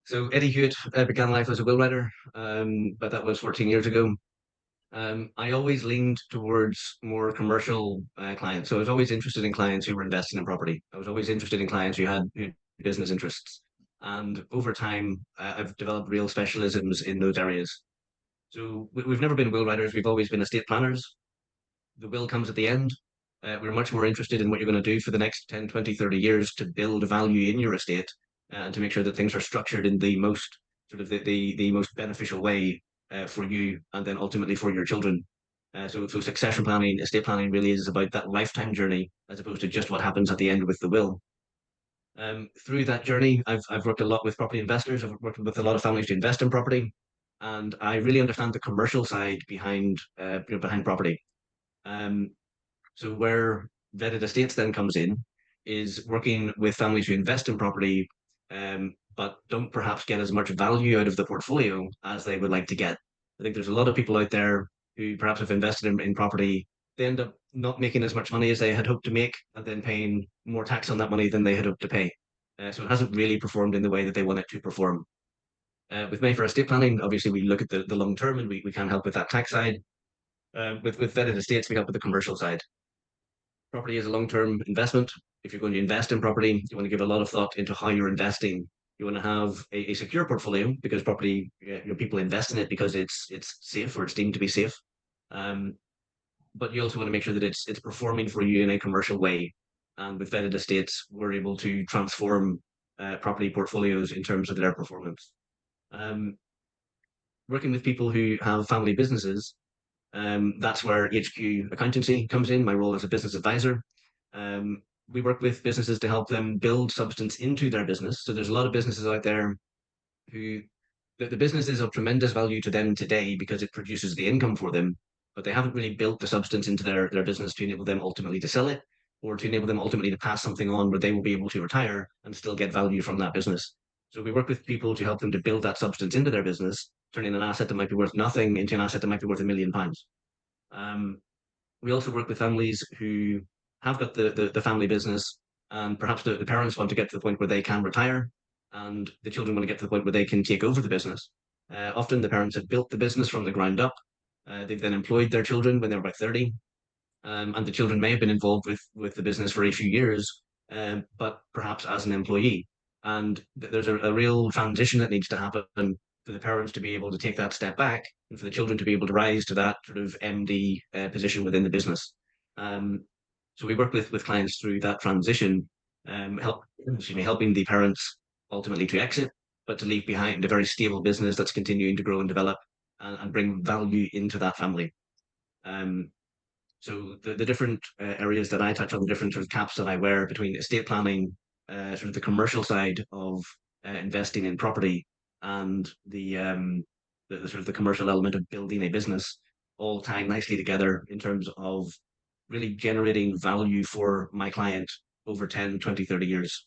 So Eddie Hewitt began life as a will writer, but that was 14 years ago. I always leaned towards more commercial clients. So I was always interested in clients who were investing in property. I was always interested in clients who had business interests. And over time, I've developed real specialisms in those areas. So we've never been will writers. We've always been estate planners. The will comes at the end. We're much more interested in what you're going to do for the next 10, 20, 30 years to build value in your estate and to make sure that things are structured in the most the most beneficial way for you and then ultimately for your children. So succession planning, estate planning really is about that lifetime journey as opposed to just what happens at the end with the will. Through that journey, I've worked a lot with property investors. I've worked with a lot of families to invest in property, and I really understand the commercial side behind property. Um, so where vetted estates then comes in is working with families who invest in property, but don't perhaps get as much value out of the portfolio as they would like to get. I think there's a lot of people out there who perhaps have invested in property. They end up not making as much money as they had hoped to make, and then paying more tax on that money than they had hoped to pay. So it hasn't really performed in the way that they want it to perform. With Mayfair Estate Planning, obviously we look at the long term and we can help with that tax side. With vetted estates, we help with the commercial side. Property is a long-term investment. If you're going to invest in property, you want to give a lot of thought into how you're investing. You want to have a secure portfolio because property, people invest in it because it's safe or it's deemed to be safe. Um, but you also want to make sure that it's performing for you in a commercial way. And with vetted estates, we're able to transform property portfolios in terms of their performance. Um, Working with people who have family businesses, that's where HQ Accountancy comes in, my role as a business advisor. We work with businesses to help them build substance into their business. So there's a lot of businesses out there who the business is of tremendous value to them today because it produces the income for them, but they haven't really built the substance into their business to enable them ultimately to sell it or to enable them ultimately to pass something on where they will be able to retire and still get value from that business. So we work with people to help them to build that substance into their business, turning an asset that might be worth nothing into an asset that might be worth £1 million. Um, we also work with families who have got the family business, and perhaps the parents want to get to the point where they can retire, and the children want to get to the point where they can take over the business. Often the parents have built the business from the ground up. They've then employed their children when they're about 30, and the children may have been involved with the business for a few years, but perhaps as an employee. And there's a real transition that needs to happen for the parents to be able to take that step back and for the children to be able to rise to that sort of MD position within the business. Um, so we work with clients through that transition, helping the parents ultimately to exit, but to leave behind a very stable business that's continuing to grow and develop and bring value into that family. Um, so the different areas that I touch on, the different sort of caps that I wear between estate planning, sort of the commercial side of investing in property, and the sort of the commercial element of building a business, all tie nicely together in terms of really generating value for my client over 10, 20, 30 years.